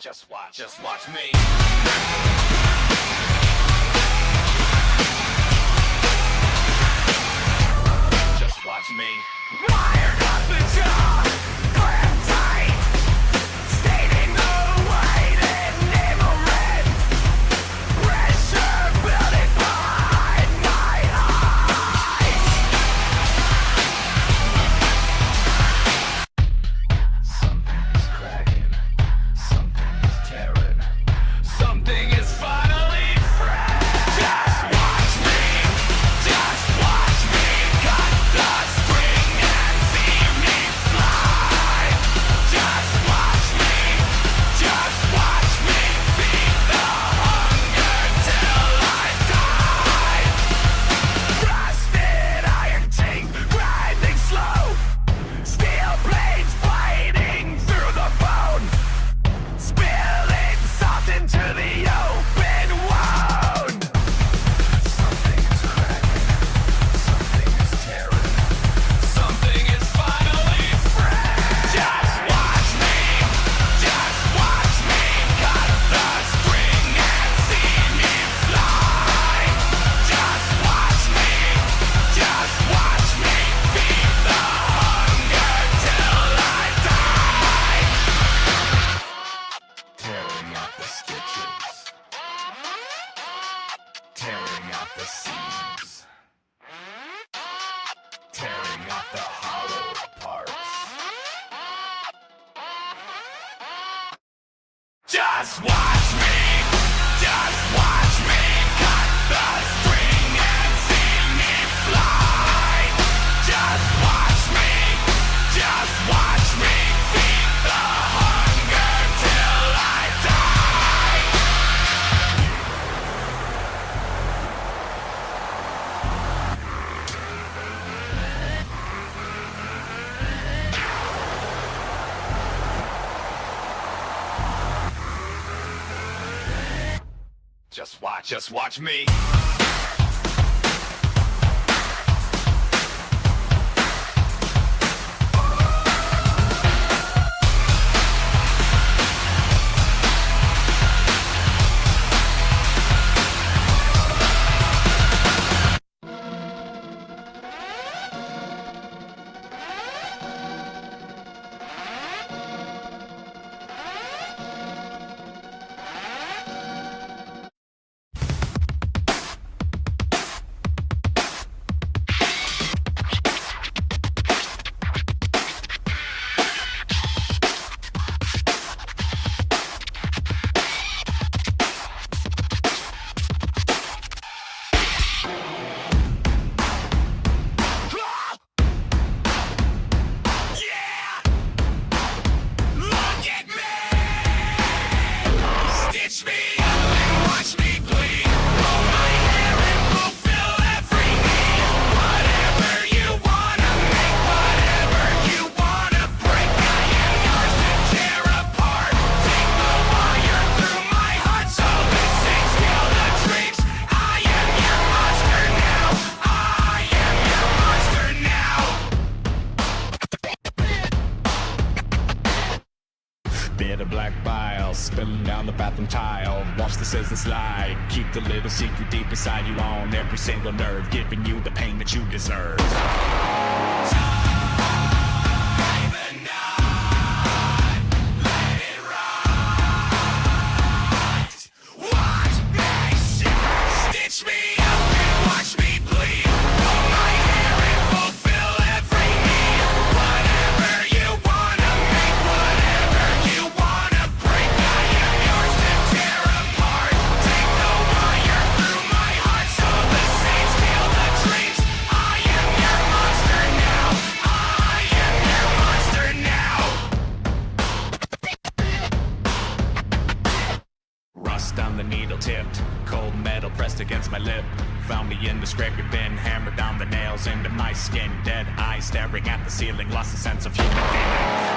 Just watch me. Just watch me. Wired up the jaw, clamped tight, stating the weight in infrared. Pressure building behind my eyes. Something's cracking, something's tearing, something is finally fresh. Just watch me, just watch me cut the string and see me fly. Just watch me feed the hunger till I die. Rusted iron teeth grinding slow, steel blades biting through the bone, spilling salt into the open wound. Something is cracking, something is tearing, something is finally fresh. Just watch me cut the string and see me fly. Just watch me feed the hunger till I die. Tearing out the stitches, tearing out the seams, tearing out the hollow parts. Just watch me cut the string and see me fly. Just watch me feed the hunger till I die. Just watch me. Bit of black bile spilling down the bathroom tile. Watch the scissors slide. Keep the little secret deep inside you on every single nerve, giving you the pain that you deserve. On the needle tipped, cold metal pressed against my lip. Found me in the scraping bin, hammered down the nails into my skin. Dead eyes staring at the ceiling, lost a sense of human feeling.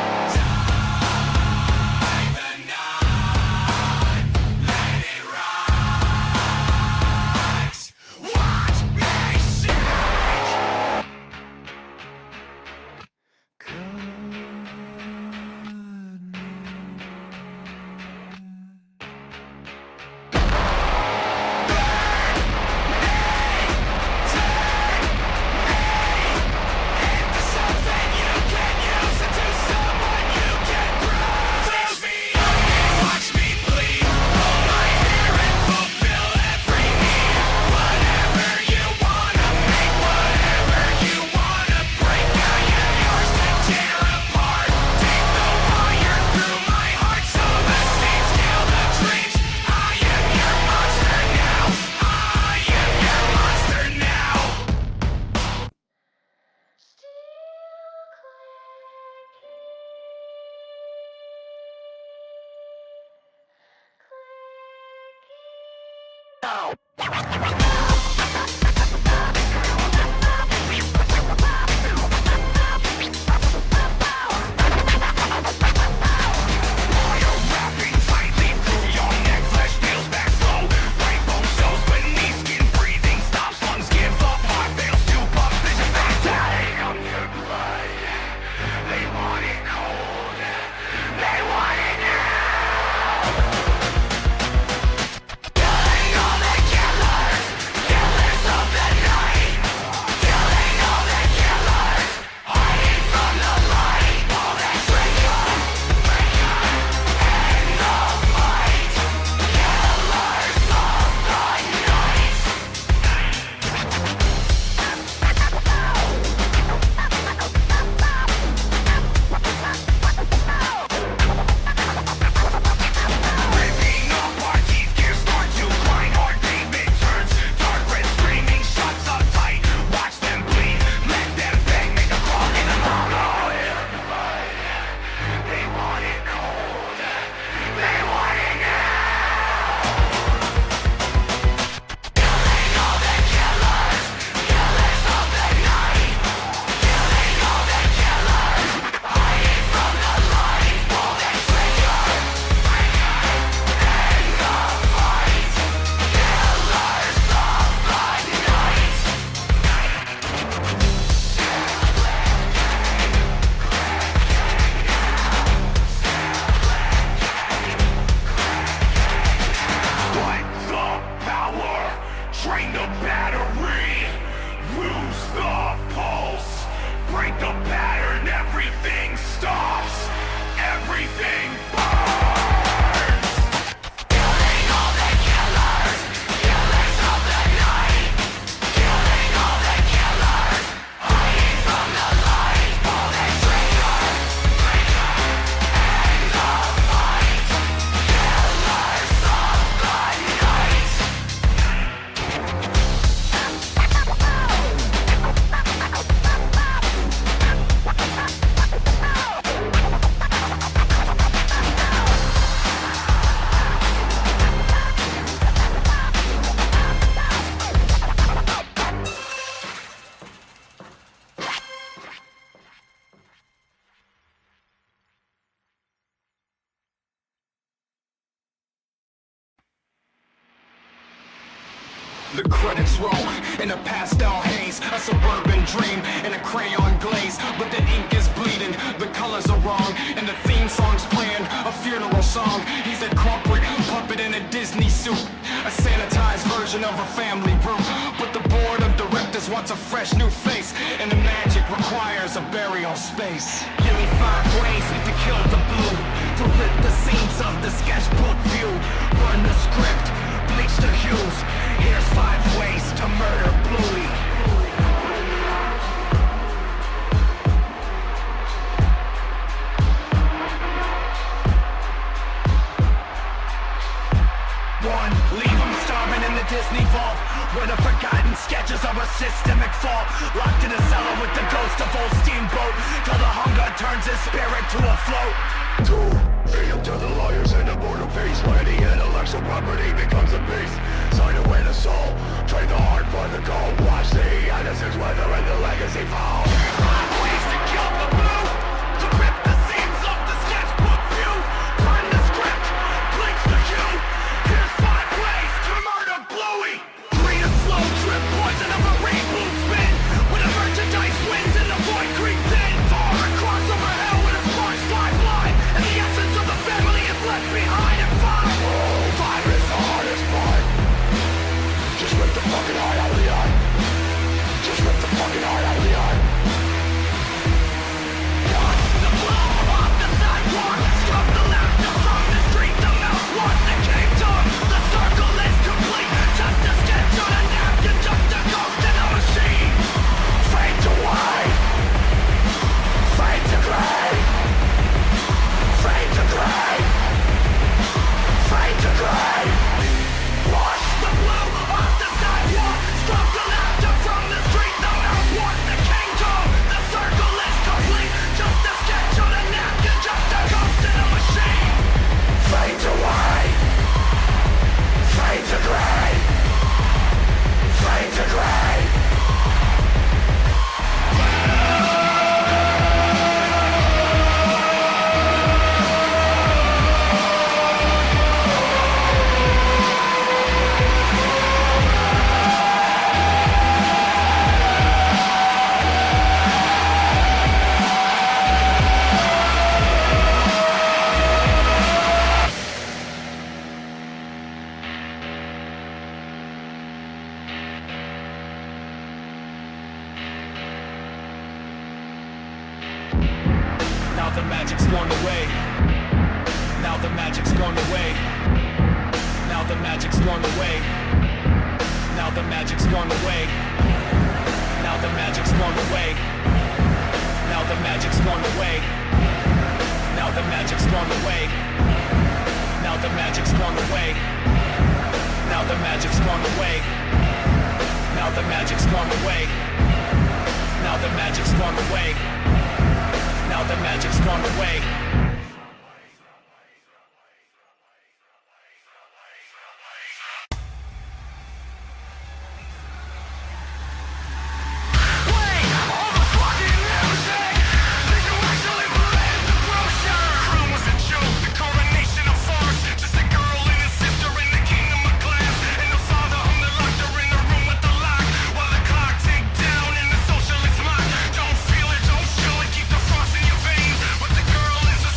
The credits roll in a pastel haze, a suburban dream in a crayon glaze. But the ink is bleeding, the colors are wrong, and the theme song's playing a funeral song. He's a corporate puppet in a Disney suit, a sanitized version of a family group. But the board of directors wants a fresh new face, and the magic requires a burial space. Give me 5 ways to kill the blue, to rip the seams of the sketchbook view, run the script, bleach the hues. Here's 5 ways to murder Bluey. One, leave them starving in the Disney vault, where the forgotten sketches are a systemic fault. Locked in a cellar with the ghost of old Steamboat, till the hunger turns his spirit to a float. 2, feed him to the lawyers and the board of peace, where the intellectual property becomes a beast. Sign away the soul, trade the heart for the gold. Watch the innocence wither and the legacy fall. 5 ways to kill the blue, to rip the seams of the sketchbook view, burn the script, bleach the hue. Here's 5 ways to murder Bluey. Read a slow drip poison of a reboot spin, when the merchandise wins and the void creeps in. Far across over hell when the sparks fly blind, and the essence of the family is left behind. And 5 is the hardest part. Just rip the fucking heart out of the eye. Just rip the fucking heart out of the eye. Watch the blow off the sidewalk, stop the laughter from the street. The mouse wants the kingdom. The circle is complete. Just a sketch on a napkin, just a ghost in a machine. Fade to white, fade to gray, fade to gray, fade to gray. Wash the blue off the sidewalk, stop the laughter from the street. The mouse wants the kingdom. The circle is complete. Just a sketch on a napkin, just a ghost in a machine. Fade to white, fade to gray, fade to gray. Now the magic's gone away. Now the magic's gone away. Now the magic's gone away. Now the magic's gone away. Now the magic's gone away. Now the magic's gone away. Now the magic's gone away. Now the magic's gone away. Now the magic's gone away. Now the magic's gone away. Now the magic's gone away. Now the magic's gone away. Don't feel it, don't show it, keep the frost in your veins. But the girl is a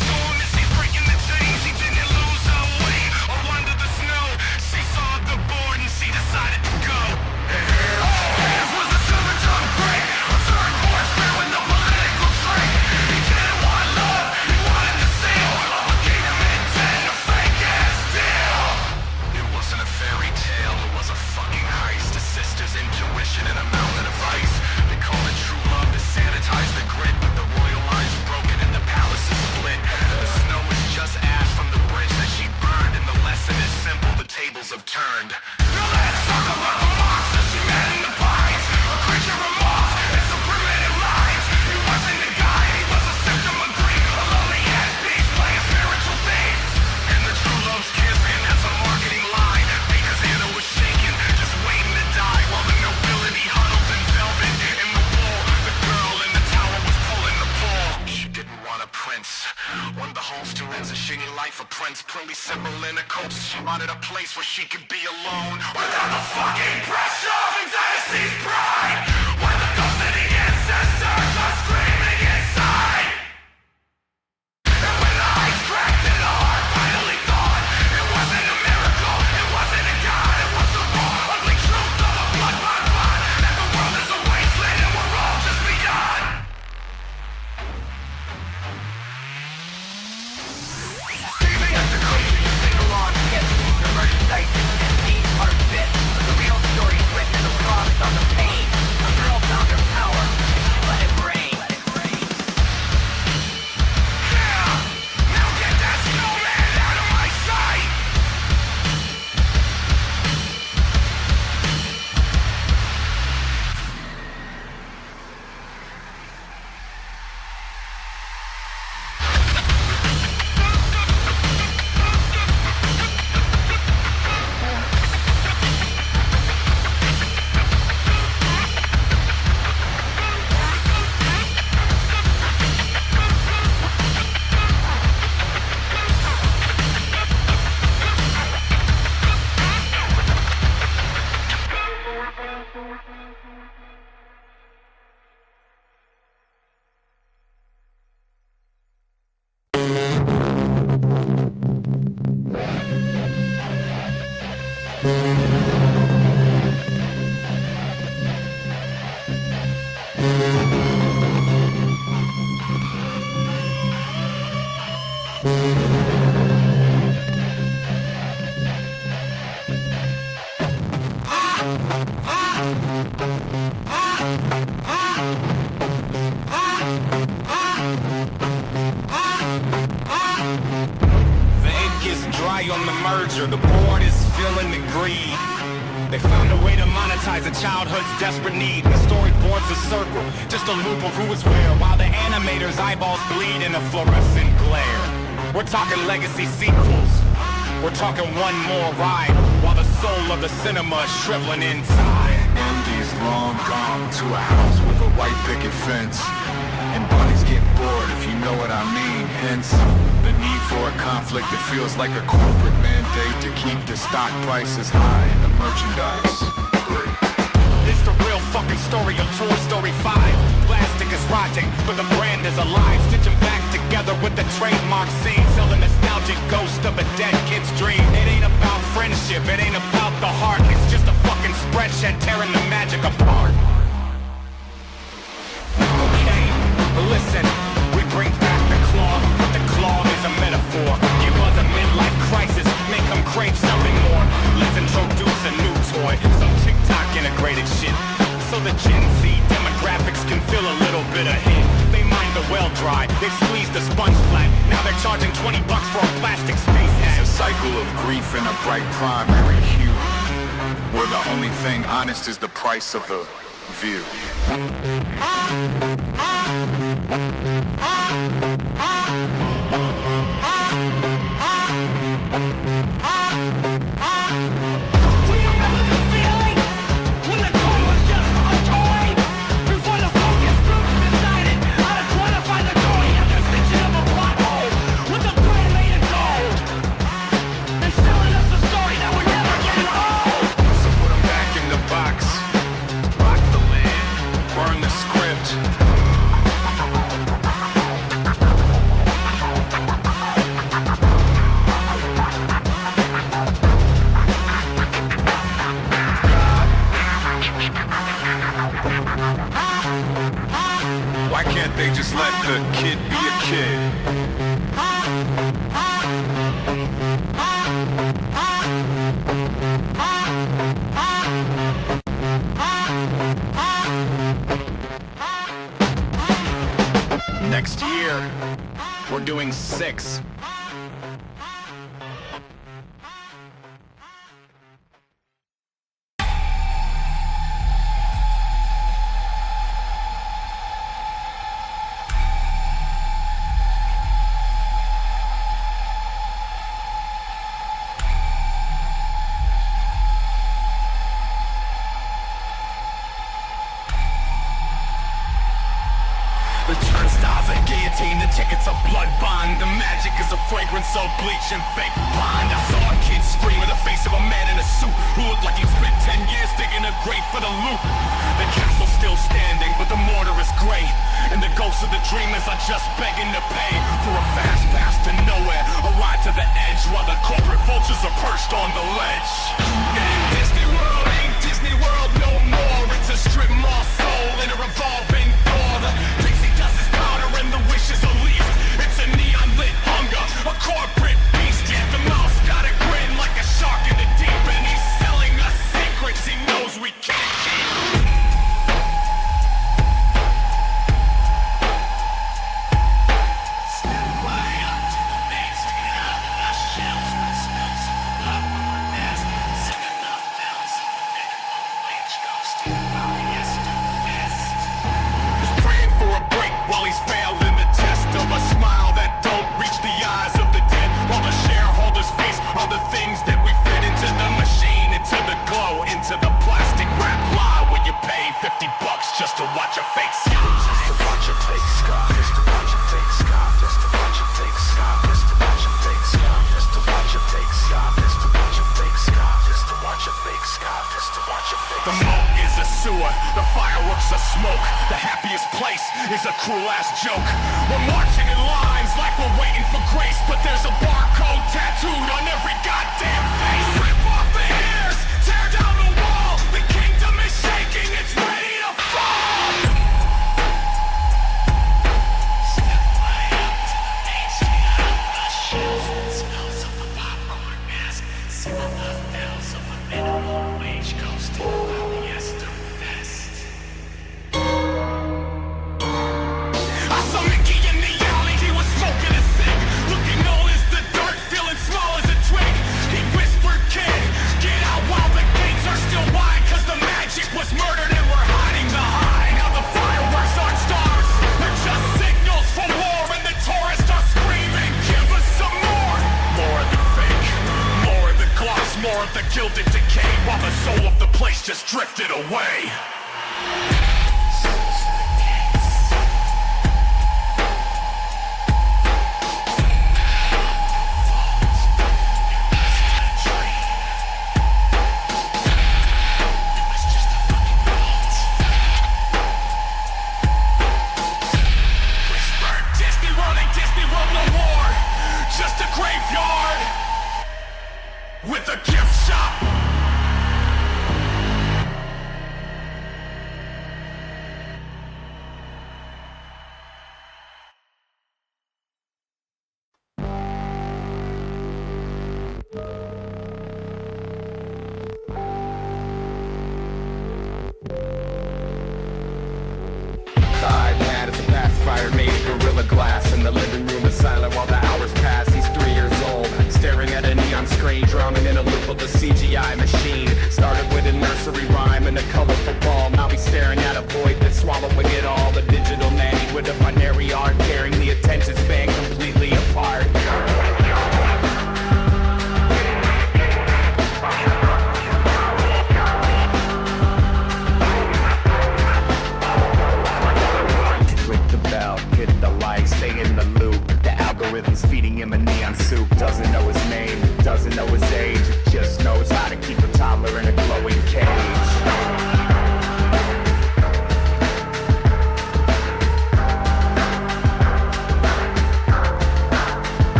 shitty life, a prince, pretty simple in a coach. She wanted a place where she could be alone without the fucking pressure of anxiety's pride. When the ghosts of the ancestors are screaming inside. And when the eyes cracked and the heart finally thawed, it wasn't a miracle, it wasn't a god, it was the raw, ugly truth of a blood bond plot. That the world is a wasteland and we're all just beyond. The board is feeling the greed. They found a way to monetize a childhood's desperate need. The storyboard's a circle, just a loop of who is where, while the animators' eyeballs bleed in a fluorescent glare. We're talking legacy sequels, we're talking one more ride, while the soul of the cinema is shriveling inside. Andy's long gone to a house with a white picket fence, and Bunny's getting bored, if you know what I mean. Hence, the need for a conflict that feels like a corporate mandate to keep the stock prices high and the merchandise great. It's the real fucking story of Toy Story 5. Plastic is rotting, but the brand is alive. Stitching back together with the trademark scene, still the nostalgic ghost of a dead kid's dream. It ain't about friendship, it ain't about the heart. It's just a fucking spreadsheet tearing the magic apart. Listen, we bring back the claw, but the claw is a metaphor. Give us a midlife crisis, make them crave something more. Let's introduce a new toy, some TikTok integrated shit, so the Gen Z demographics can feel a little bit of hit. They mind the well dry, they squeezed the sponge flat, now they're charging $20 for a plastic space hat. It's a cycle of grief and a bright primary hue, where the only thing honest is the price of the view. Why can't they just let the kid be a kid? Next year, we're doing 6. The turnstiles, a guillotine, the ticket's a blood bond. The magic is a fragrance of bleach and fake blonde. I saw a kid scream in the face of a man in a suit who looked like he'd spent 10 years digging a grave for the loot. The castle's still standing, but the mortar is gray, and the ghosts of the dreamers are just begging to pay for a fast pass to nowhere, a ride to the edge, while the corporate vultures are perched on the ledge. And Disney World ain't Disney World no more. It's a strip mall soul in a revolving door. The pixie dust is powder and the wishes are least. It's a neon lit hunger, a corporate beast. Yeah, the mouse got a grin like a shark in the deep, and he's selling us secrets he knows we can't keep. Just to watch a fake scoff. Just to watch a fake scoff. Just to watch a fake scoff. Just to watch a fake scoff. Just to watch a fake scoff. Just to watch a fake scoff. Just to watch a fake scoff. Just to watch a fake scoff. Just to watch a fake. The moat is a sewer. The fireworks are smoke. The happiest place is a cruel ass joke. We're marching in lines like we're waiting for grace, but there's a barcode tattooed on every goddamn face. Rip off the ears. Tear down the wall. The kingdom is shaking. It's ready to fall. The gilded decay while the soul of the place just drifted away. Whisper, Disney World ain't Disney World no more. Just a graveyard with a gift shop. The iPad is a pacifier made of Gorilla Glass, and the living room is silent while the hours pass. He's 3 years old, staring at a neon screen, drowning in a loop of the CGI machine. Started with a nursery rhyme and a colorful ball. Now he's staring at a void that's swallowing it all. The digital nanny with a binary art, tearing the attention span completely apart. Click the bell, hit the like, stay in the loop. The algorithm's feeding him a neon soup. Doesn't know his name, doesn't know his age, just knows how to keep a toddler in a glowing cage.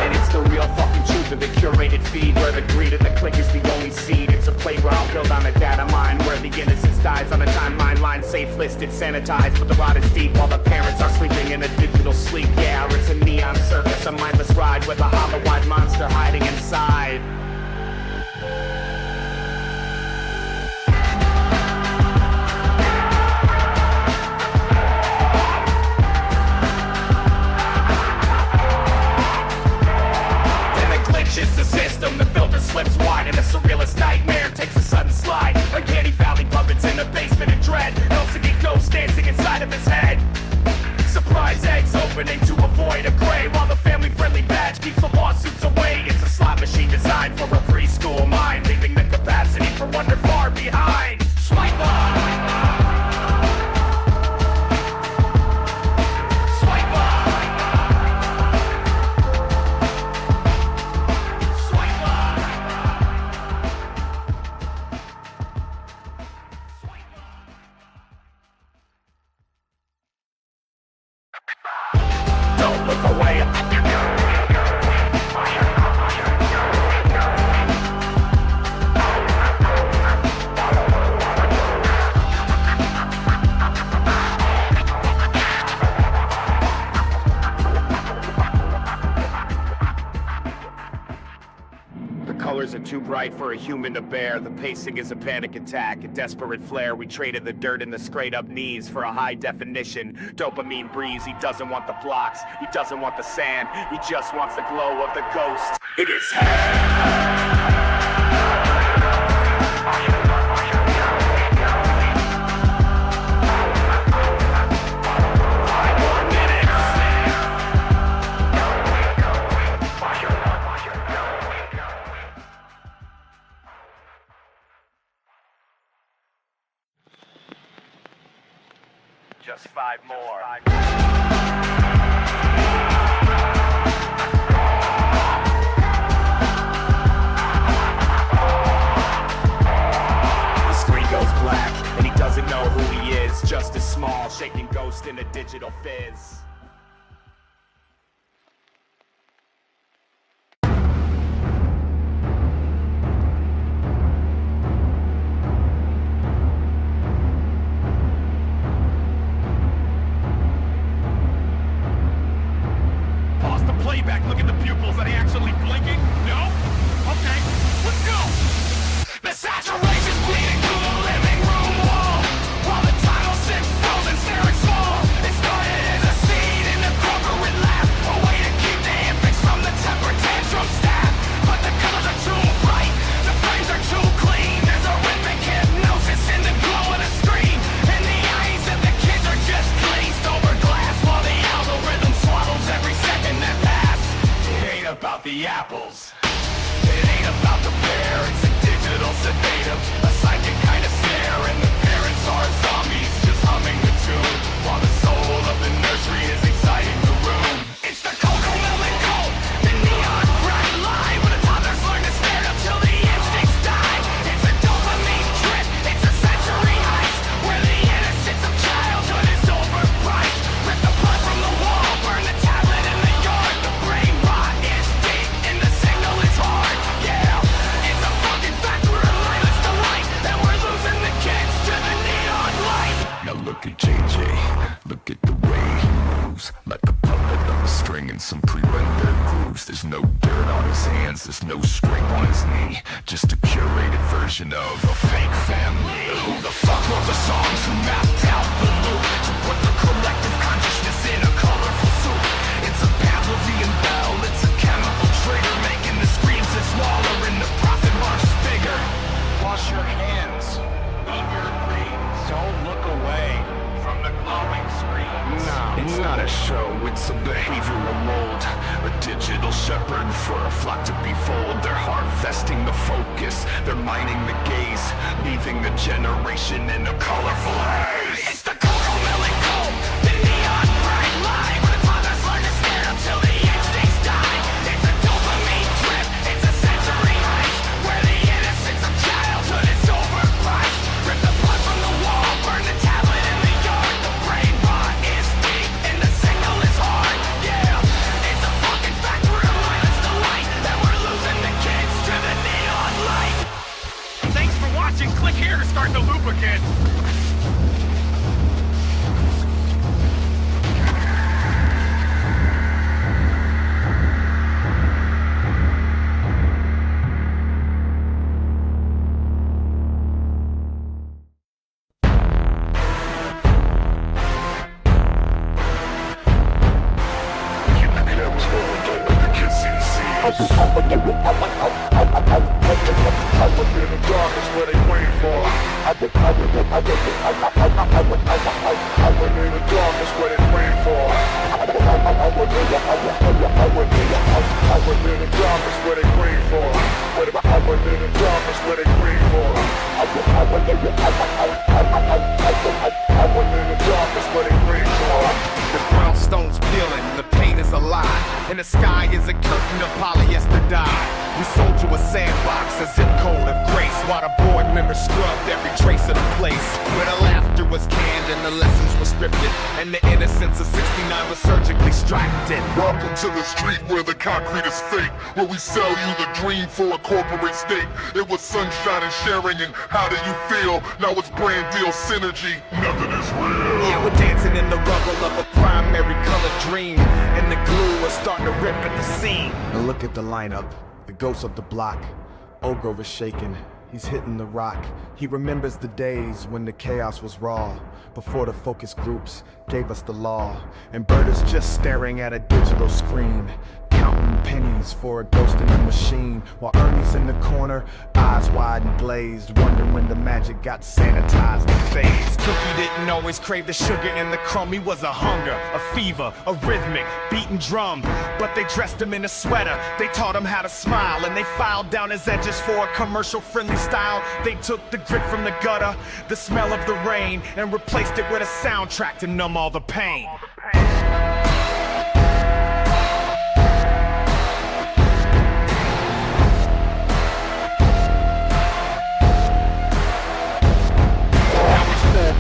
And it's the real fucking truth of the curated feed, where the greed of the click is the only seed. It's a playground built on a data mine, where the innocence dies on a timeline. Line safe listed, sanitized, but the rot is deep while the parents are sleeping in a digital sleep. Yeah, it's a neon circus, a mindless ride with a hollow-eyed monster hiding inside. Then the glitch is the system, the filter slips wide, and a surrealist nightmare takes a sudden slide. Uncanny Valley puppets in a basement of dread, LCD ghosts dancing inside of his head. Surprise eggs opening to avoid a gray, while the family-friendly badge keeps the lawsuits away. It's a slot machine designed for a preschool mind, leaving the capacity for wonder far behind. Swipe on! Don't look away. Colors are too bright for a human to bear. The pacing is a panic attack, a desperate flare. We traded the dirt and the straight up knees for a high definition dopamine breeze. He doesn't want the blocks, he doesn't want the sand, he just wants the glow of the ghost in his hand. Just 5 more. The screen goes black, and he doesn't know who he is. Just a small, shaking ghost in a digital fizz. Playback, look at the pupils. Are they actually blinking? No? Okay, let's go! The saturation's bleeding through the living room wall, while the title sits frozen, staring small. It started as a seed in the corporate lab, a way to keep the infants from the temper tantrum stab. But the colors are too bright, the frames are too clean. There's a rhythmic hypnosis in the glow of the screen, and the eyes of the kids are just glazed over glass, while the algorithm swallows every second that passes. It ain't about the apples, it ain't about the pear. It's a digital sedative, a psychic kind of snare, and the parents are zombies just humming the tune, while the soul of the nursery is exciting the room. It's the cocoa melon cold, the neon bright light, where the toddlers learn to stare up till the instincts die. It's a dopamine trip, it's a sensory heist, where the innocence of childhood is overpriced. Rip the blood from the wall, burn the tablet in the yard. The brain rot is deep and the signal is hard. Yeah, it's a fucking factory of mindless delight, and we're losing the kids to the neon light. Now look at JJ, look at the way he moves, like a puppet on a string in some pre-rendered grooves. There's no dirt on his hands, there's no string on his knee, just a curated version of a fake family. Who the fuck wrote the songs, who mapped out the loop to put the collective consciousness in a colorful soup? It's a Pavlovian bell, it's a chemical trigger, making the screams that's smaller and the profit margins bigger. Wash your hands, eat your greens, don't look away from the glowing screen. No, it's not a show, it's a behavioral mold, a digital shepherd for a flock to befold. They're harvesting the focus, they're mining the gaze, leaving the generation in a colorful haze. It's the cocoa melon cold, the neon bright light, where the toddlers learn to stare up till the instincts die. It's a dopamine trip, it's a sensory heist, where the innocence of childhood is overpriced. Rip the blood from the wall, burn the tablet in the yard. The brain rot is deep and the signal is hard. Yeah, it's a fucking factory of mindless delight, and we're losing the kids to the neon light. Thanks for watching. Click here to start the loop again. The brownstone's peeling, the pain is alive, and and the sky is a curtain of polyester dye. We sold you a sandbox, a zip code of grace, while the board members scrubbed every trace of the place. Where the laughter was canned and the lessons were scripted, and the innocence of 69 was surgically extracted. Welcome to the street where the concrete is fake, where we sell you the dream for a corporate state. It was sunshine and sharing, and how do you feel? Now it's brand deal synergy, nothing is real. Yeah, we're dancing in the rubble of a primary color dream, and the glue is starting to rip at the seam. Now look at the lineup, the ghost of the block. Ogre is shaking, he's hitting the rock. He remembers the days when the chaos was raw, before the focus groups gave us the law. And Bert is just staring at a digital screen, counting pennies for a ghost in the machine, while Ernie's in the corner, eyes wide and glazed, wondering when the magic got sanitized and phased. Cookie didn't always crave the sugar and the crumb. He was a hunger, a fever, a rhythmic, beating drum. But they dressed him in a sweater, they taught him how to smile, and they filed down his edges for a commercial-friendly style. They took the grit from the gutter, the smell of the rain, and replaced it with a soundtrack to numb all the pain.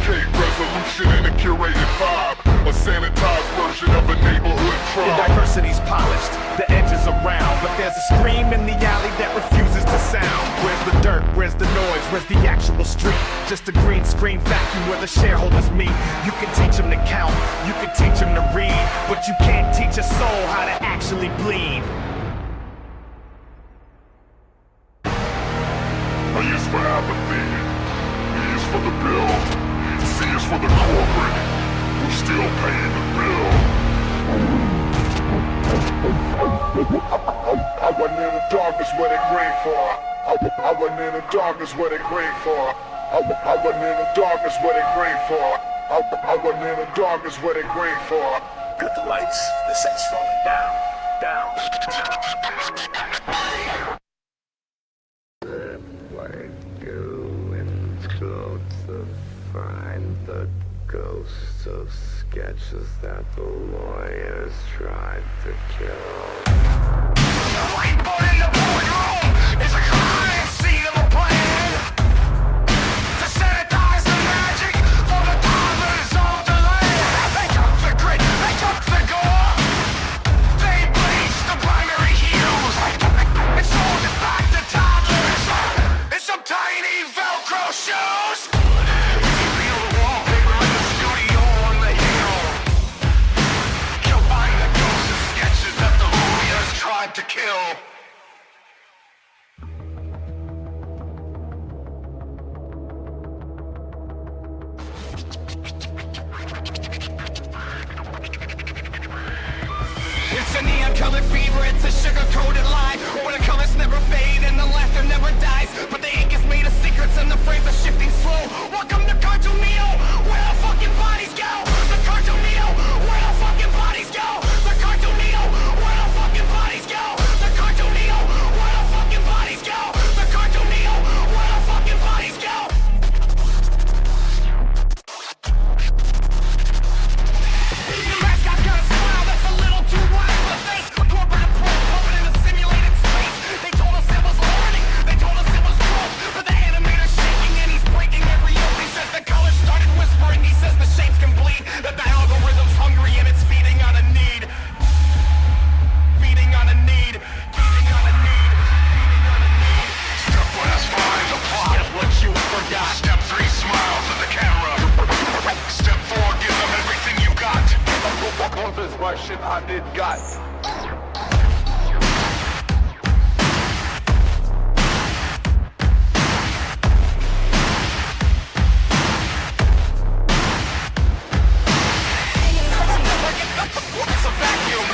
Resolution and a curated vibe, a sanitized version of a neighborhood tribe. The diversity's polished, the edges are round, but there's a scream in the alley that refuses to sound. Where's the dirt? Where's the noise? Where's the actual street? Just a green screen vacuum where the shareholders meet. You can teach them to count, you can teach them to read, but you can't teach a soul how to actually bleed. A is for apathy, E is for the bill, C is for the corporate, who's still paying the bill. I wasn't in the darkness where they grave for. I wasn't in the darkness where they grave for. I wasn't in the darkness where they grave for. I wasn't in the darkness where they grave for. Cut the lights, the set's falling down, down. Find the ghosts of sketches that the lawyers tried to kill. Whiteboard in the boardroom is a crime scene of a plan to sanitize the magic for the dollars of the land. They took the grit, they took the gore, they bleached the primary hues and sold it back to toddlers in some tiny Velcro shoes. To kill. It's a neon-colored fever, it's a sugar-coated lie, where the colors never fade and the laughter never dies, but the ink is made of secrets and the frames are shifting slow. Welcome to Cartoon Neo, where the fucking bodies go. The Cartoon Neo, where the fucking bodies go. The Cartoon Neo, where the fucking bodies go. The Cartoon Neo, where the fucking bodies go. The Cartoon Neo, where the fucking bodies go. The mascot's got a smile that's a little too wide for the face. A corporate approach, pumping in a simulated space. They told us it was learning, they told us it was growth, but the animator's shaking and he's breaking every yoke. He says the colors started whispering, he says the shapes can bleed, that the algorithm's hungry and it's feeding on a need. Feeding on a need. Feeding on a need. Feeding on a need. Step 1 is find the plot. Get what you forgot. Step 3, smile to the camera. Step 4, give them everything you got. What is my shit I did got? It's a vacuum.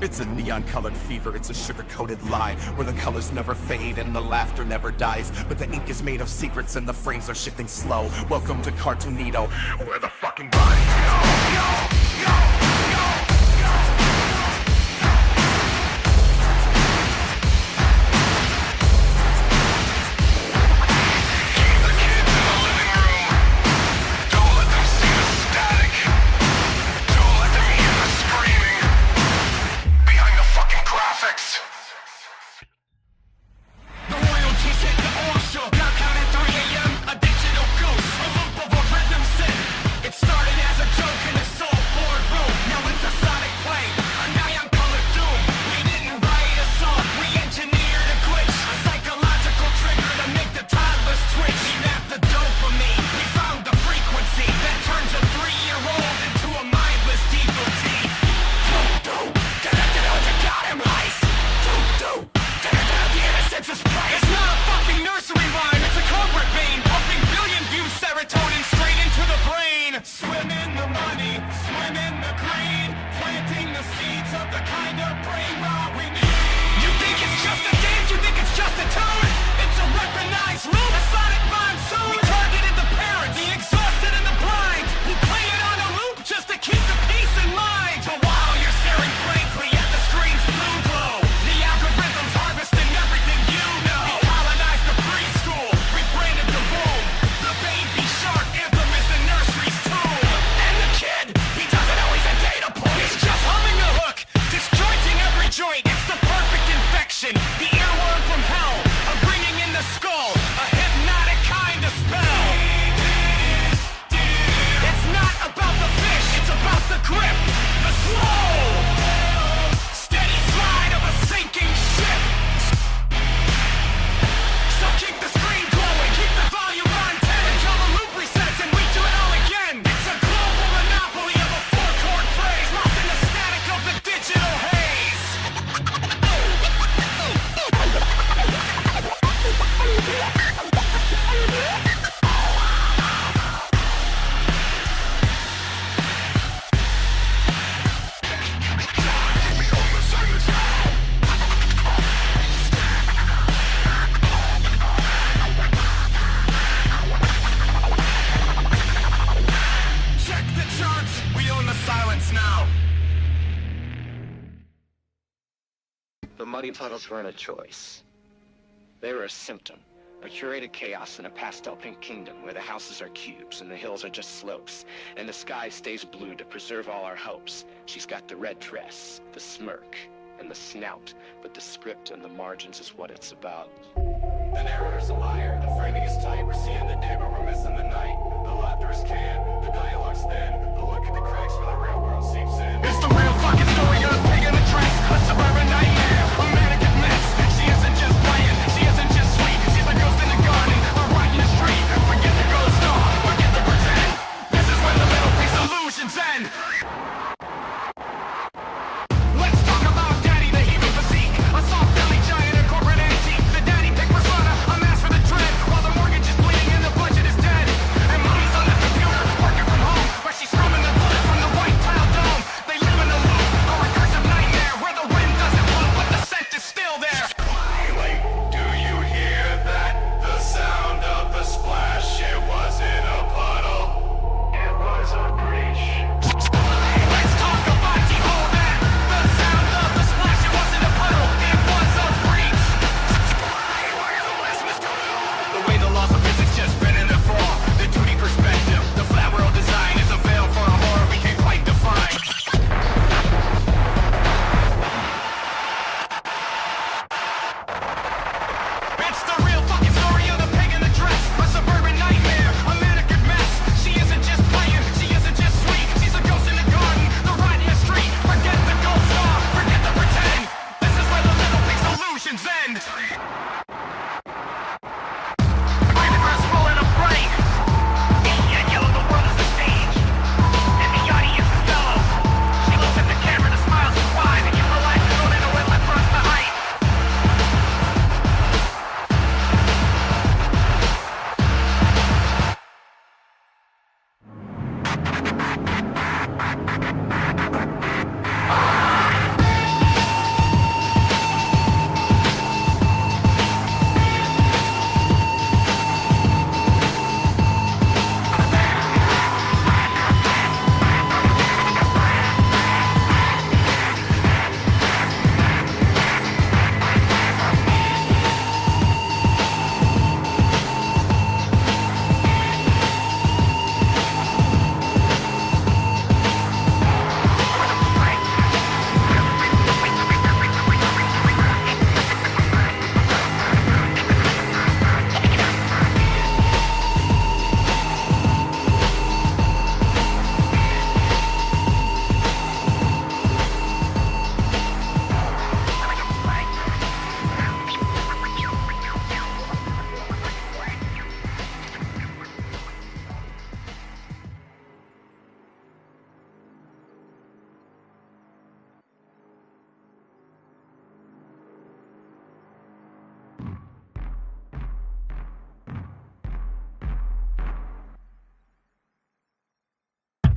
It's a neon-colored fever, it's a sugar-coated lie, where the colors never fade and the laughter never dies. But the ink is made of secrets and the frames are shifting slow. Welcome to Cartoonito, where the fucking bodies go. The muddy puddles weren't a choice. They were a symptom, a curated chaos in a pastel pink kingdom where the houses are cubes and the hills are just slopes, and the sky stays blue to preserve all our hopes. She's got the red dress, the smirk, and the snout, but the script and the margins is what it's about. The narrator's a liar, the framing is tight, we're seeing the day but we're missing the night. The laughter is canned, the dialogue's thin, the look at the cracks where the real world seeps in. It's the real fucking story of a pig in a dress, a suburban nightmare, a mannequin mess. She isn't just playing, she isn't just sweet, she's a ghost in the garden, or right in the street. Forget the ghost star, forget the pretend. This is when the middle piece illusions end. Let's talk about Daddy, the hero physique, a soft belly giant, a corporate antique. The daddy pick persona, a mask for the dread, while the mortgage is bleeding and the budget is dead. And mommy's on the computer, working from home, where she's strumming the bullet from the white tile dome. They live in a loop, a recursive nightmare where the wind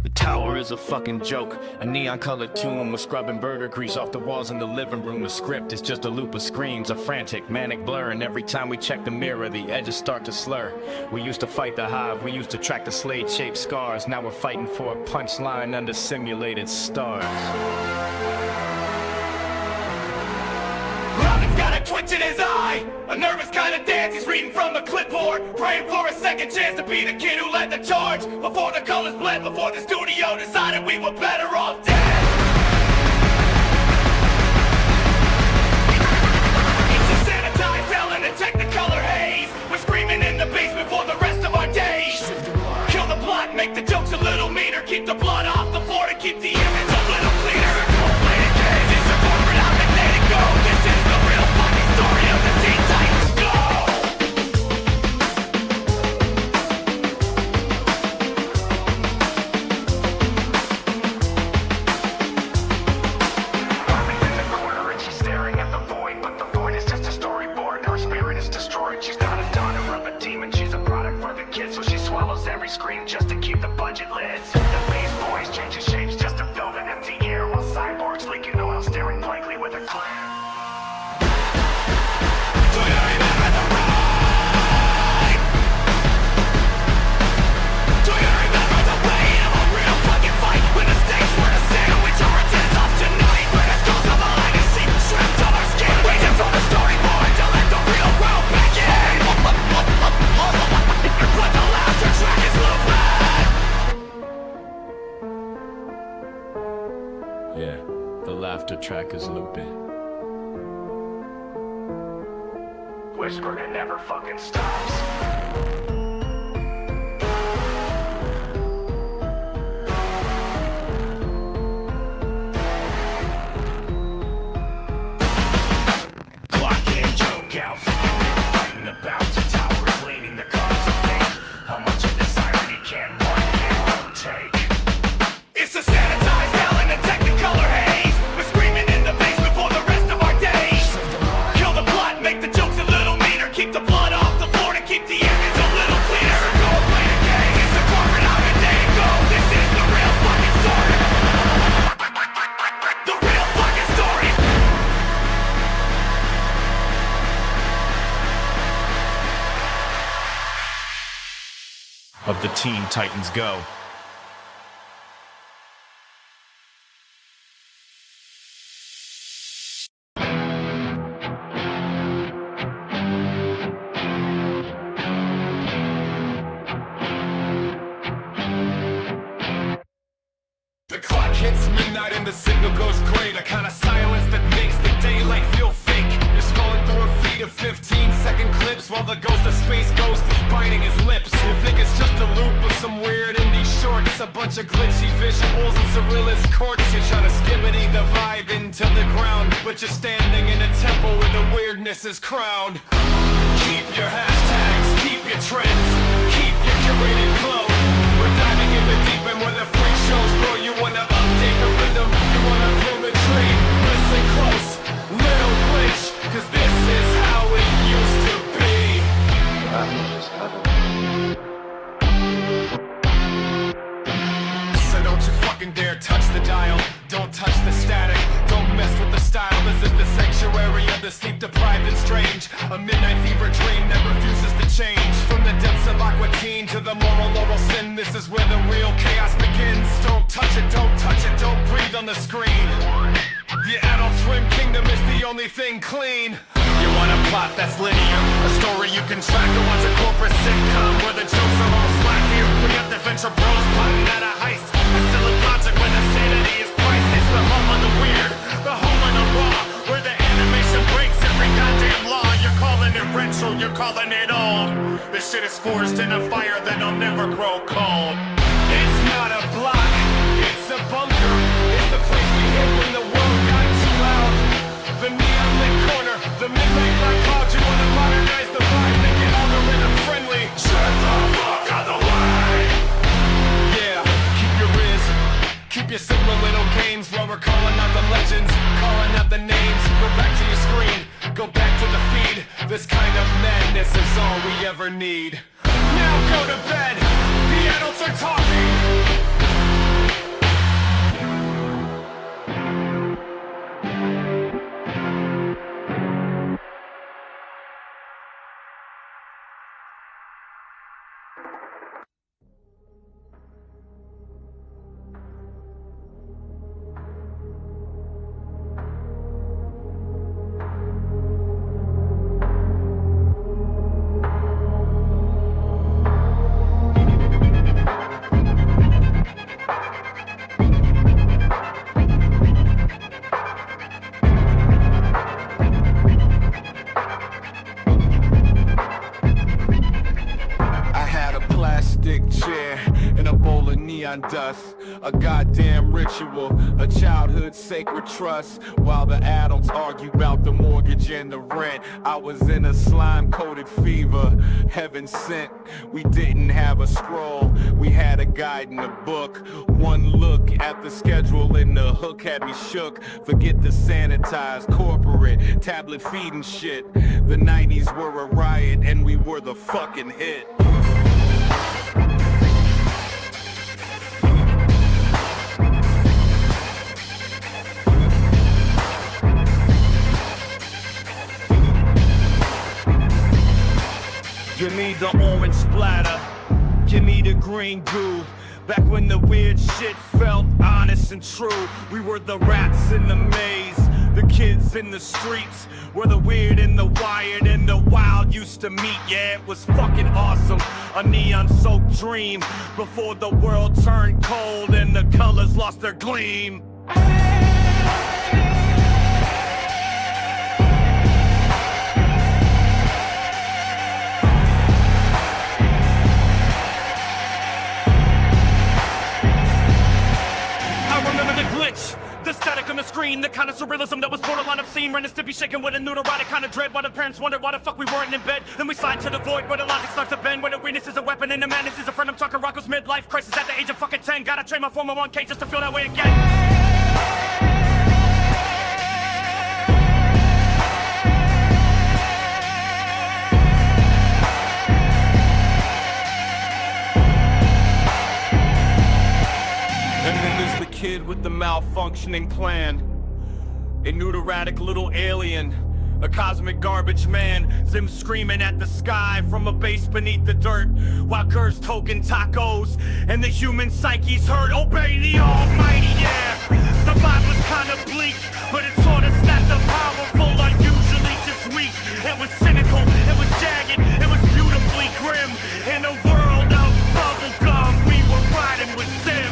The tower is a fucking joke. A neon-colored tomb with scrubbing burger grease off the walls in the living room. The script is just a loop of screams, a frantic, manic blur. And every time we check the mirror, the edges start to slur. We used to fight the hive, we used to track the slate-shaped scars. Now we're fighting for a punchline under simulated stars. Robin's got a twitch in his eye, a nervous kind of dance. He's reading from the clipboard, praying for a second chance to be the kid who led the charge. Before the colors bled, before the studio decided we were better off dead. It's a sanitized hell in a technicolor haze. We're screaming in the basement for the rest of our days. Kill the plot, make the jokes a little meaner, keep the blood off the floor to keep the image a little cleaner. Play a game, it's a corporate outlet, let it go. This is the real fucking story of the Teen Titans Go! Robin's in the corner and she's staring at the void, but the void is just a storyboard. Her spirit is destroyed. She's not a daughter of a demon, she's a product for the kids, so she swallows every scream just to keep the budget lit. The bass voice changes shapes just to fill the empty air, while cyborgs leaking oil staring blankly with a glare. Do you remember the ride? Do you remember the way of a real fucking fight? When the stakes were to sandwich our attends off tonight, when the skulls of a legacy stripped of our skin, waiting for the storyboard to let the real world back in. But the laughter track is looping. Yeah, the laughter track is looping. Whispering it never fucking stops. Clock in, joke out. Fighting about the towers, leading the cause of fate. How much of this irony can one hero take? It's a sanitized hell in a technicolor haze. We're screaming in the basement for the rest of our days. Kill the plot, make the jokes a little meaner, keep the blood off the floor to keep the image a little cleaner. Go play a game, it's a corporate out and there you go. This is the real fucking story. The real fucking story. Of the Teen Titans Go. The clock hits midnight and the signal goes gray. The kind of silence that makes the daylight feel fake. You're scrolling through a feed of 15-second clips while the ghost of Space Ghost is biting his lips. You think it's just a loop of some weird indie shorts, a bunch of glitchy visuals and surrealist courts. You're trying to skimmity the vibe into the ground, but you're standing in a temple where the weirdness is crowned. Keep your hashtags, keep your trends, keep your curated flow. We're diving in the deep end where the freak shows grow. You wanna update the rhythm, you wanna prune the tree. Listen close, little glitch, cause this is how it used to be. So don't you fucking dare touch the dial. Don't touch the static, don't mess with the style. This is the sanctuary of the sleep deprived and strange. A midnight fever dream that refuses to change. From the depths of Aqua Teen to the moral sin, this is where the real chaos begins. Don't touch it, don't breathe on the screen. The Adult Swim kingdom is the only thing clean. You want a plot that's linear, a story you can track. Or watch a corporate sitcom where the jokes are all slack. Here we got the venture bros plotting at a heist. A silly logic where the sanity is priced. It's the home of the weird, the home of the raw, where the animation breaks every goddamn law. You're calling it retro, you're calling it old. This shit is forged in a fire that'll never grow cold. It's not a block, it's a bunker. It's the place we hit when the world got too loud. The neon lit corner, the midnight black cloud. You wanna modernize the vibe, make it algorithm friendly. Shut the fuck out the way. Yeah, keep your riz, keep your simple little games while we're calling out the legends, calling out the names. Go back to your screen, go back to the feed. This kind of madness is all we ever need. Now go to bed, the adults are talking. neon dust. A goddamn ritual, a childhood sacred trust. While the adults argue about the mortgage and the rent, I was in a slime-coated fever, heaven sent. We didn't have a scroll, we had a guide in a book. One look at the schedule and the hook had me shook. Forget the sanitized corporate tablet feeding shit. The 90s were a riot and we were the fucking hit. Give me the orange splatter, give me the green goo. Back when the weird shit felt honest and true. We were the rats in the maze, the kids in the streets. Where the weird and the wired and the wild used to meet. Yeah, it was fucking awesome, a neon-soaked dream. Before the world turned cold and the colors lost their gleam. The static on the screen, the kind of surrealism that was borderline obscene. Ran to be shaken with a neurotic kind of dread. While the parents wondered why the fuck we weren't in bed. Then we slide to the void where the logic starts to bend. Where the weirdness is a weapon and the madness is a friend. I'm talking Rocco's midlife crisis at the age of fucking 10. Gotta train my former 1K just to feel that way again. Kid with the malfunctioning plan, a neurotic little alien, a cosmic garbage man. Zim screaming at the sky from a base beneath the dirt, while Gers token tacos and the human psyche's hurt. Obey the Almighty, yeah. The vibe was kinda bleak, but it taught us that the powerful are usually just weak. It was cynical, it was jagged, it was beautifully grim. In a world of bubblegum, we were riding with Zim.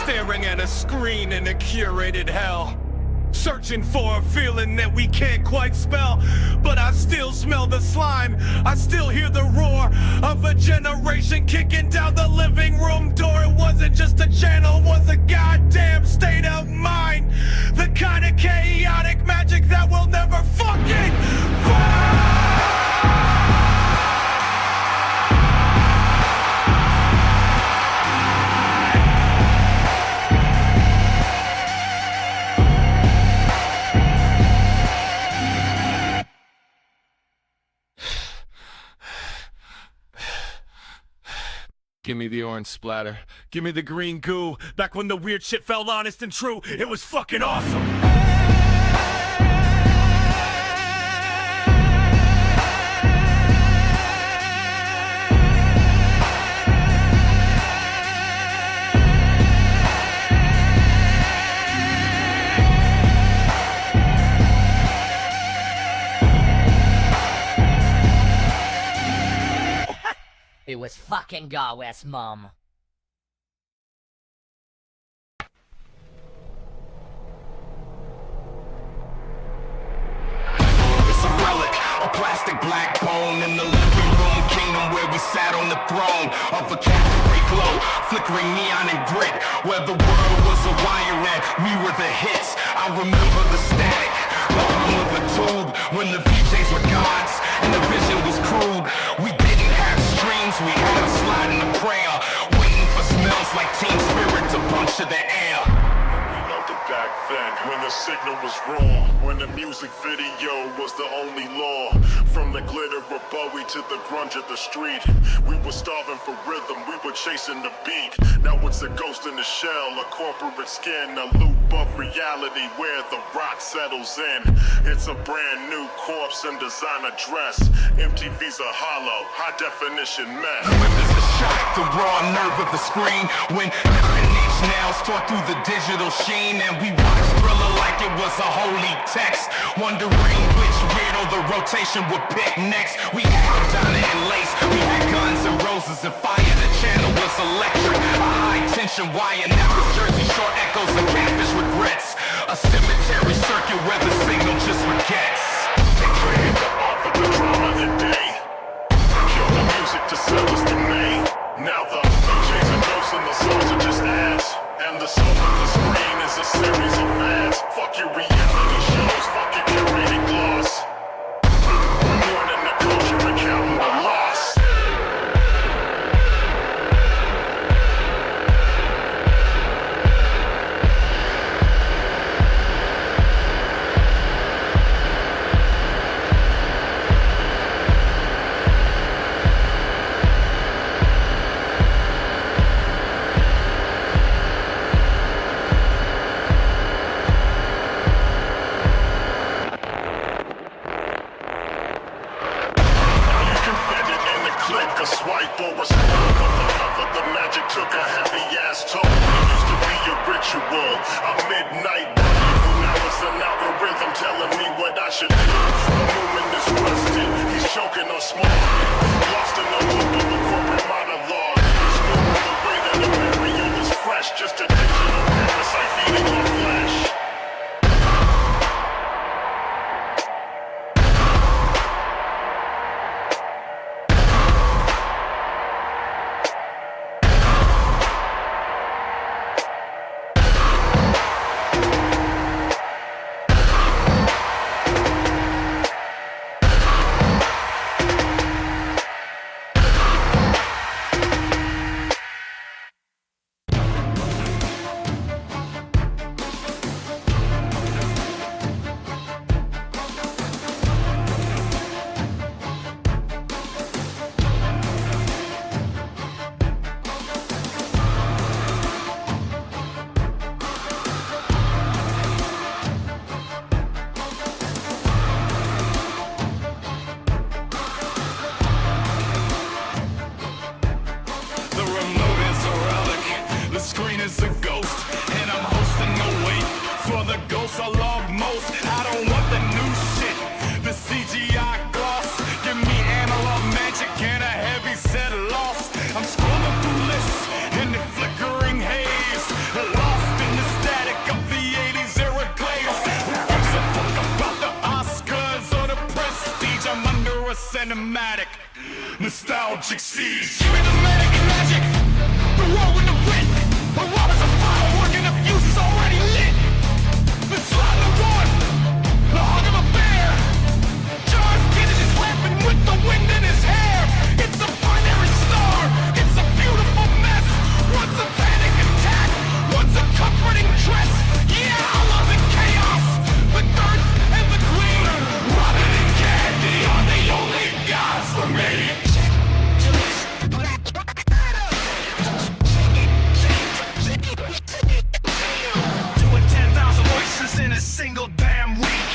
Staring at a screen in a curated hell, searching for a feeling that we can't quite spell. But I still smell the slime, I still hear the roar of a generation kicking down the living room door. It wasn't just a channel, it was a goddamn state of mind. The kind of chaotic magic that will never fucking find. Give me the orange splatter, give me the green goo. Back when the weird shit felt honest and true, it was fucking awesome. It was fucking Garwest, Mum. It's a relic, a plastic black bone in the living room kingdom where we sat on the throne of a Catbro glow, flickering neon and grit, where the world was a wire and we were the hits. I remember the static, the hum of the tube, when the VJs were gods and the vision was crude. We didn't have streams, we had a slide in a prayer, waiting for smells like Teen Spirit to puncture the air. We loved it back then, when the signal was raw, when the music video was the only law. From the glitter of Bowie to the grunge of the street, we were starving for rhythm, we were chasing the beat. Now it's a ghost in the shell, a corporate skin, a loop of reality where the rock settles in. It's a brand new corpse and designer dress. MTV's a hollow, high definition mess. There's a shock, the raw nerve of the screen, when 9-inch nails tore through the digital sheen, and we watched Thriller like it was a holy text, wondering which weirdo the rotation would pick next. We had Donna and Lace, we had Guns and Roses and fire. The channel was electric, a high tension wire. Now it's Jersey Shore echoes and Catfish regrets. A cemetery circuit where the signal just forgets. They created the art for the drama of the day. Kill the music to sell us the name. Now the DJs are ghosts and the songs are just ads. And the soul of the screen is a series of ads. Fuck your reality shows, fuck your curated gloss. We're mourning the culture and counting the loss. A swipe or a stroke of the cover, the magic took a heavy ass toll. It used to be a ritual, a midnight rendezvous. Now it's an algorithm telling me what I should do. The movement is rusted, he's choking on small. Lost in the loop of a corporate monologue. He's moving the way that the material is fresh, just a digital parasite feeding on flesh. Cinematic, nostalgic seas. Give me the magic, the roll in the wit. A robbers of firework and the fuse is already lit. The slide of one, the hug of a bear. John Kennedy is laughing with the wind in his hair. It's a binary star, it's a beautiful mess. One's a panic attack, one's a comforting dress. Yeah, I love the chaos, the dirt and the gleam. Robin and Candy are the only gods for me. Doing 10,000 voices in a single damn week.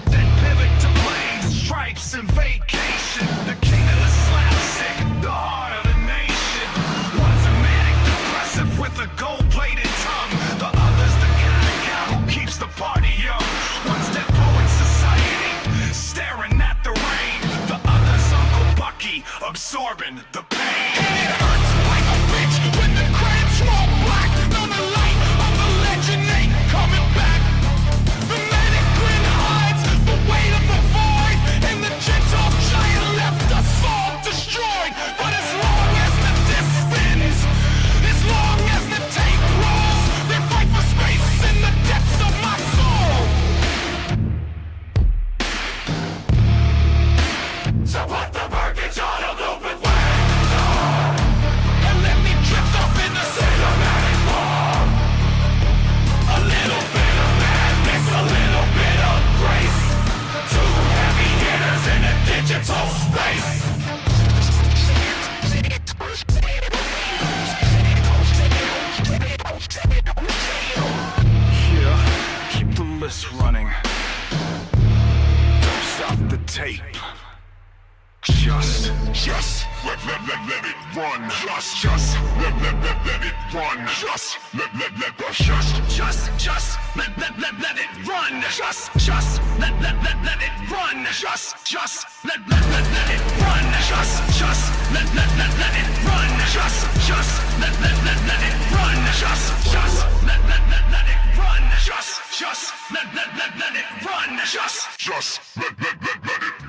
Then pivot to planes, stripes, and vacation. The king of the slapstick, the heart of the nation. One's a manic depressive with a gold-plated tongue. The other's the kind of guy who keeps the party young. One's dead poet society, staring at the rain. The other's Uncle Bucky, absorbing the pain. And it hurts like a bitch when the credits roll black. No, the light of the legend ain't coming back. The manic grin hides the weight of the void, and the gentle giant left us all destroyed. But as long as the disc spins, as long as the tape rolls, they fight for space in the depths of my soul. So put the Birkins on a loop and wax on, and let me drift off in the cinematic form. A little bit of madness, a little bit of grace. Two heavy hitters in a digital space. Yeah, keep the list running. Don't stop the tape. Just let it run. Just let it run. Just let it run. Just let it run. Just let it run. Just let it run. Just let it run. Just let it run. Just let it run. Just let it run. Just let it.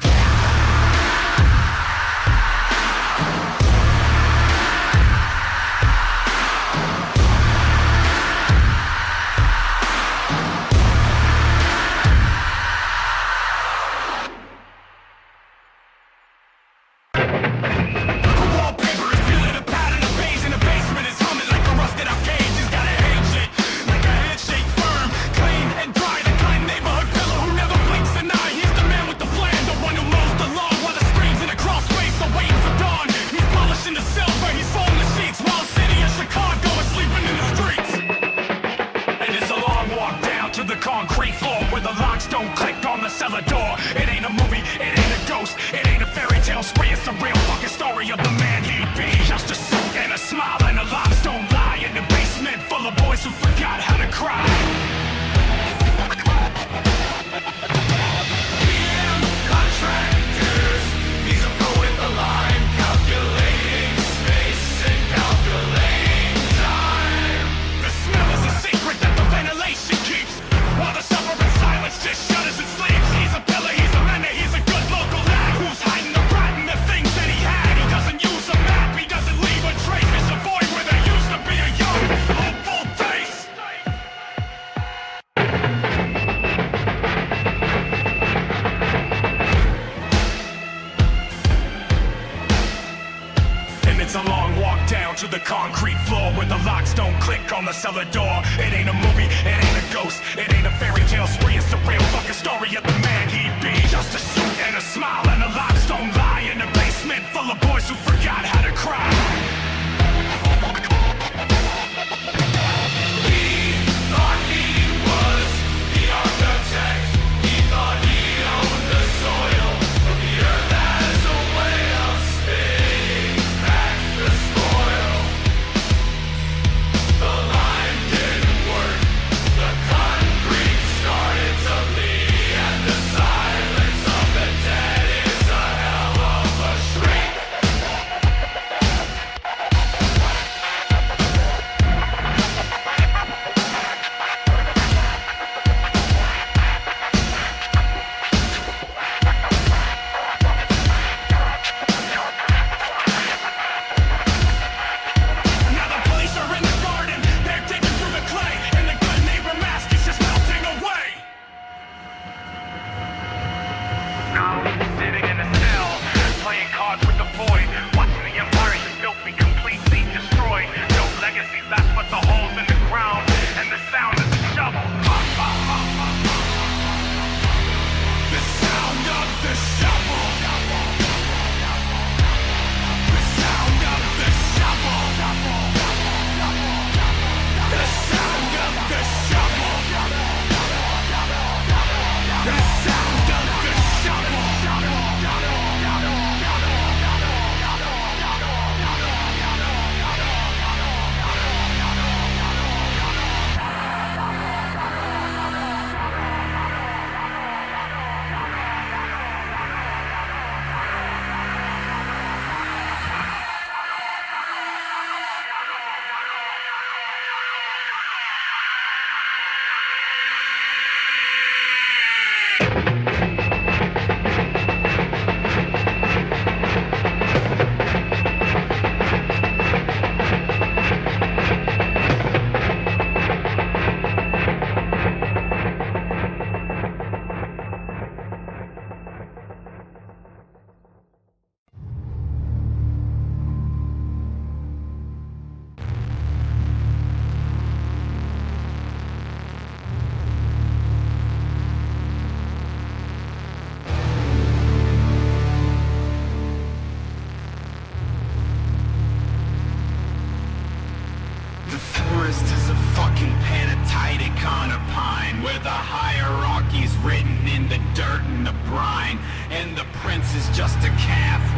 Concrete floor where the locks don't click on the cellar door. It ain't a movie, it ain't a ghost, it ain't a fairy tale spree. It's the real fucking story of the man he'd be. Just a suit and a smile and the locks don't lie. In the basement full of boys who forgot how to cry. PM contractors, he's a pro with the line, calculating space and calculating time. The smell is a secret that the ventilation keeps. While the suffering silence just shudders and sleeps. He's a pillar, he's a man, he's a good local lad who's hiding the rat and the things that he had. He doesn't use a map, he doesn't leave a trace. It's a void where there used to be a young, hopeful face. And it's a long walk down to the concrete floor where the locks don't click on the cellar door. It ain't a movie, it ain't a ghost, it ain't a fairy tale spree. It's the real fucking story of the man he'd be. Just a suit and a smile and the locks don't lie. In the basement full of boys who forgot how to cry. He thought he was the architect. He thought he owned the soil of the earth as a way of spinning back the spoil. The line didn't work. The concrete started to leak and the silence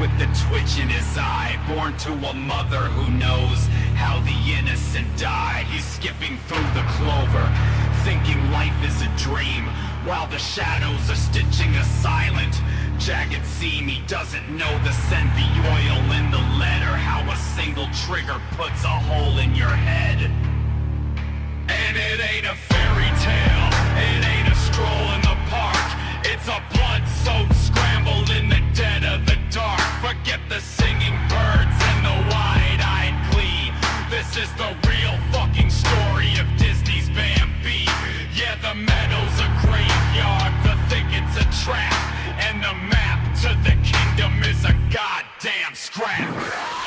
with the twitch in his eye. Born to a mother who knows how the innocent die. He's skipping through the clover, thinking life is a dream, while the shadows are stitching a silent, jagged seam. He doesn't know the scent, the oil in the letter, how a single trigger puts a hole in your head. And it ain't a fairy tale, it ain't a stroll in the park. It's a blood-soaked scramble in the dead of the dark. Forget the singing birds and the wide-eyed glee. This is the real fucking story of Disney's Bambi. Yeah, the meadow's a graveyard, the thicket's a trap, and the map to the kingdom is a goddamn scrap.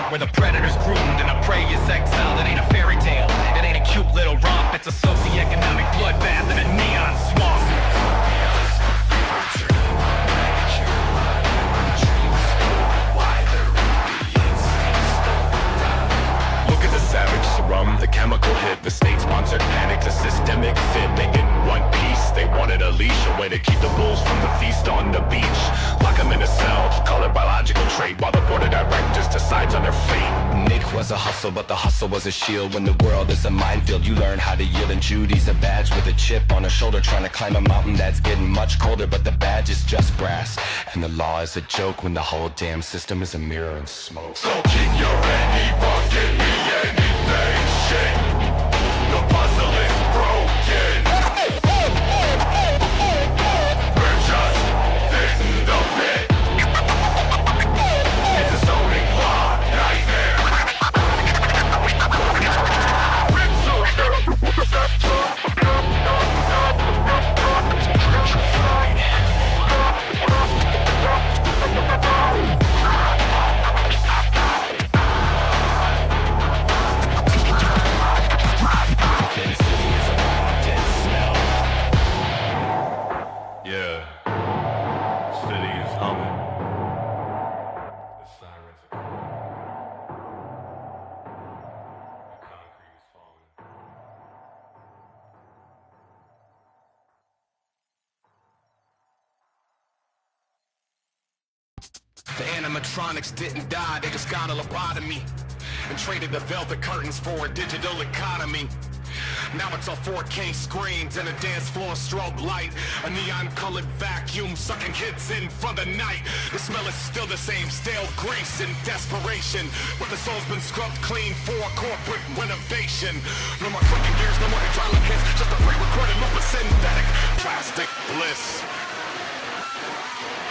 Where the predator's groomed and the prey is exiled. It ain't a fairy tale, it ain't a cute little romp. It's a socioeconomic bloodbath in a neon swamp. Why the leash, a way to keep the bulls from the feast on the beach. Lock them in a cell, call it biological trait, while the board of directors decides on their fate. Nick was a hustle, but the hustle was a shield. When the world is a minefield, you learn how to yield. And Judy's a badge with a chip on her shoulder, trying to climb a mountain that's getting much colder. But the badge is just brass, and the law is a joke when the whole damn system is a mirror and smoke. So keep your any bucket, me anything, shit. The puzzle is broken. We're just fitting the pit. It's a zoning law nightmare. The animatronics didn't die, they just got a lobotomy and traded the velvet curtains for a digital economy. Now it's all 4K screens and a dance floor strobe light, a neon-colored vacuum sucking kids in from the night. The smell is still the same, stale grease and desperation, but the soul's been scrubbed clean for corporate renovation. No more clicking gears, no more hydraulic hits, just a pre-recorded loop of synthetic plastic bliss.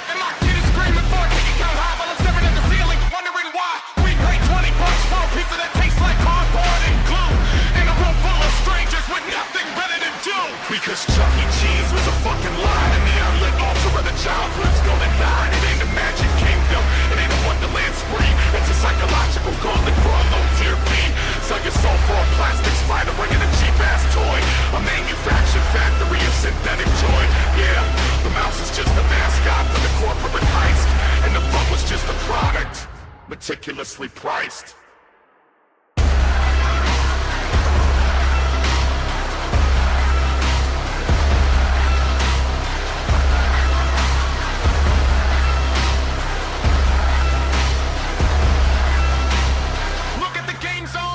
And my kid is screaming for a ticket count high while I'm staring at the ceiling, wondering why we pay $20 for a pizza that tastes like cardboard and glue in a room full of strangers with nothing better to do. Because Chuck E. Cheese was a fucking lie, and the unlit altar of the childhood's gonna die. It ain't a magic kingdom, it ain't a wonderland spree. It's a psychological gauntlet for a low-tier fee. Sell your soul for a plastic spider bringing a cheap-ass toy, a manufactured factory of synthetic joy. Yeah, the mouse is just a mascot for the corporate heist, and the fun was just a product, meticulously priced.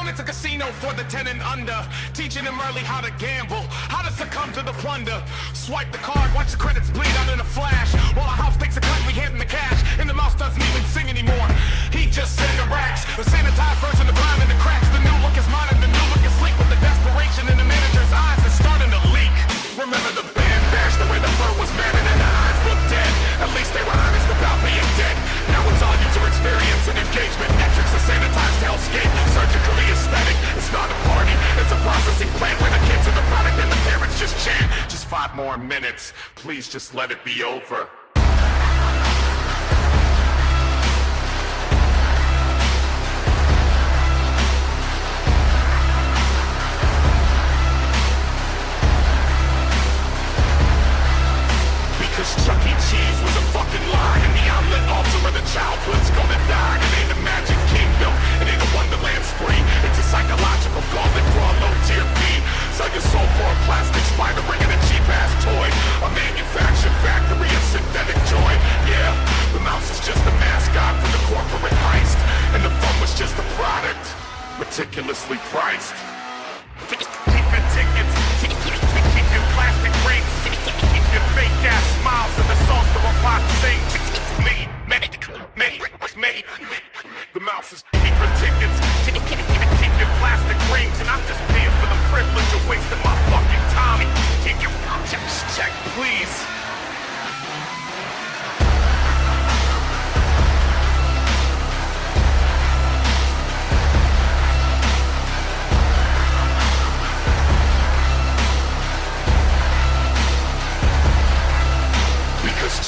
It's a casino for the 10 and under, teaching them early how to gamble, how to succumb to the plunder. Swipe the card, watch the credits bleed out in a flash, while a house takes a cut, we hand him the cash, and the mouse doesn't even sing anymore. He just send the racks, a sanitized version of grime in the cracks. The new look is modern, the new look is sleek, with the desperation in the manager's eyes is starting to leak. Remember the band bash, the way the fur was matted and the eyes looked dead. At least they were honest about being dead. Now it's all user experience and engagement metrics, a sanitized hellscape, surgically aesthetic. It's not a party, it's a processing plant where the kids are the product and the parents just chant. Just 5 more minutes, please just let it be over. Because Chuck E. Cheese was a fucking lie, and the outlet altar of the childhood's gonna die. It ain't a magic kingdom, it ain't a wonderland spree. It's a psychological gauntlet for a low-tier fee. Sell your soul for a plastic spider bringing a cheap-ass toy, a manufactured factory of synthetic joy. Yeah, the mouse is just a mascot for the corporate heist, and the fun was just a product, meticulously priced. Keep your tickets, keep your plastic rings, keep your fake ass smiles and the songs the robot sing. Me. The mouse is keep your tickets, keep your plastic rings, and I'm just paying for the privilege of wasting my fucking time. Keep your check, please.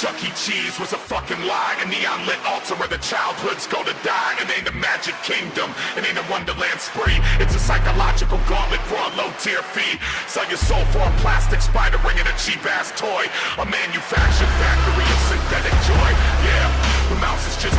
Chuck E. Cheese was a fucking lie, and the unlit altar where the childhood's gonna die. It ain't a magic kingdom, it ain't a wonderland spree. It's a psychological gauntlet for a low-tier fee. Sell your soul for a plastic spider bringing a cheap-ass toy, a manufactured factory of synthetic joy. Yeah, the mouse is just